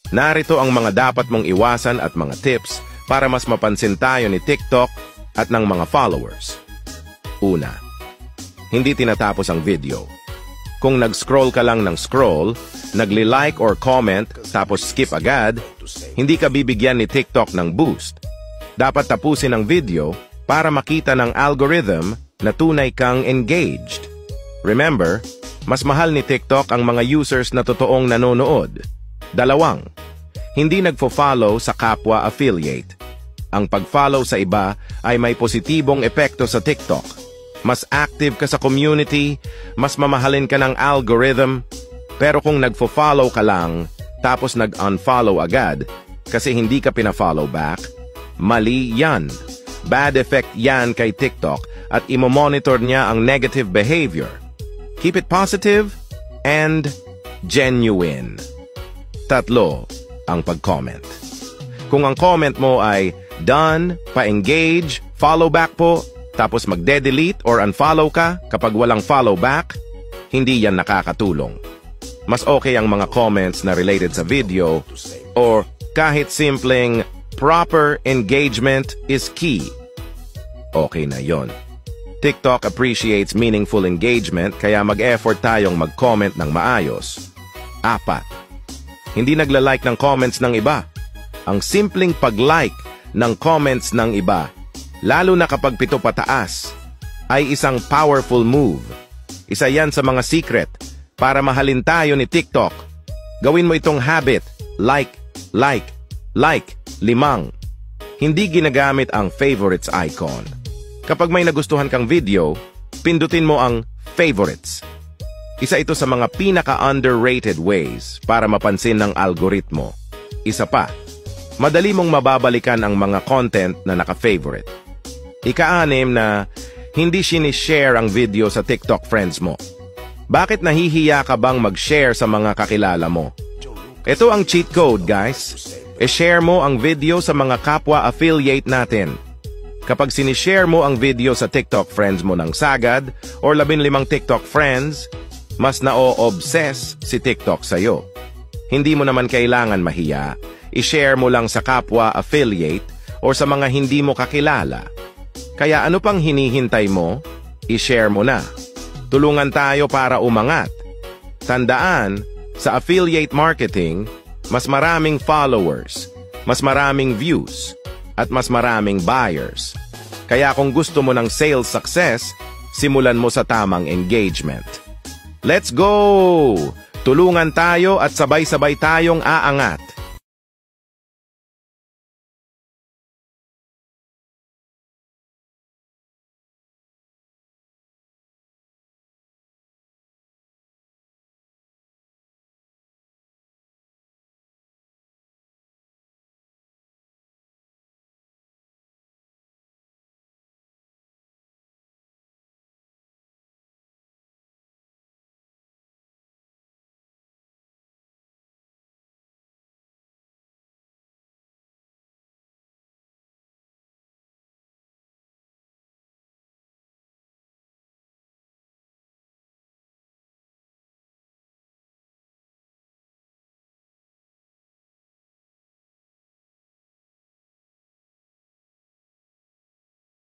Narito ang mga dapat mong iwasan at mga tips para mas mapansin tayo ni TikTok at ng mga followers. Una, hindi tinatapos ang video. Kung nag-scroll ka lang ng scroll, nagli-like or comment tapos skip agad, hindi ka bibigyan ni TikTok ng boost. Dapat tapusin ang video para makita ng algorithm na tunay kang engaged. Remember, mas mahal ni TikTok ang mga users na totoong nanonood. Dalawang, hindi nagfo-follow sa kapwa affiliate. Ang pag-follow sa iba ay may positibong epekto sa TikTok. Mas active ka sa community, mas mamahalin ka ng algorithm. Pero kung nagfo-follow ka lang, tapos nag-unfollow agad kasi hindi ka pina-follow back, mali yan. Bad effect yan kay TikTok at imo-monitor niya ang negative behavior. Keep it positive and genuine. Tatlo, ang pag-comment. Kung ang comment mo ay done, pa-engage, follow back po, tapos magde-delete or unfollow ka kapag walang follow back, hindi yan nakakatulong. Mas okay ang mga comments na related sa video or kahit simpleng proper engagement is key. Okay na yon. TikTok appreciates meaningful engagement kaya mag-effort tayong mag-comment ng maayos. 4. Hindi nagla-like ng comments ng iba. Ang simpleng pag-like ng comments ng iba, lalo na kapag 7 pataas, ay isang powerful move. Isa yan sa mga secret para mahalin tayo ni TikTok. Gawin mo itong habit, like. 5. Hindi ginagamit ang favorites icon. Kapag may nagustuhan kang video, pindutin mo ang favorites. Isa ito sa mga pinaka-underrated ways para mapansin ng algoritmo. Isa pa, madali mong mababalikan ang mga content na naka-favorite. 6 na hindi sinishare ang video sa TikTok friends mo. Bakit nahihiya ka bang mag-share sa mga kakilala mo? Ito ang cheat code, guys. I-share mo ang video sa mga kapwa affiliate natin. Kapag sinishare mo ang video sa TikTok friends mo ng sagad or 15 TikTok friends, mas na-o-obsess si TikTok sa'yo. Hindi mo naman kailangan mahiya. I-share mo lang sa kapwa affiliate or sa mga hindi mo kakilala. Kaya ano pang hinihintay mo? I-share mo na. Tulungan tayo para umangat. Tandaan, sa affiliate marketing, mas maraming followers, mas maraming views, at mas maraming buyers. Kaya kung gusto mo ng sales success, simulan mo sa tamang engagement. Let's go! Tulungan tayo at sabay-sabay tayong aangat.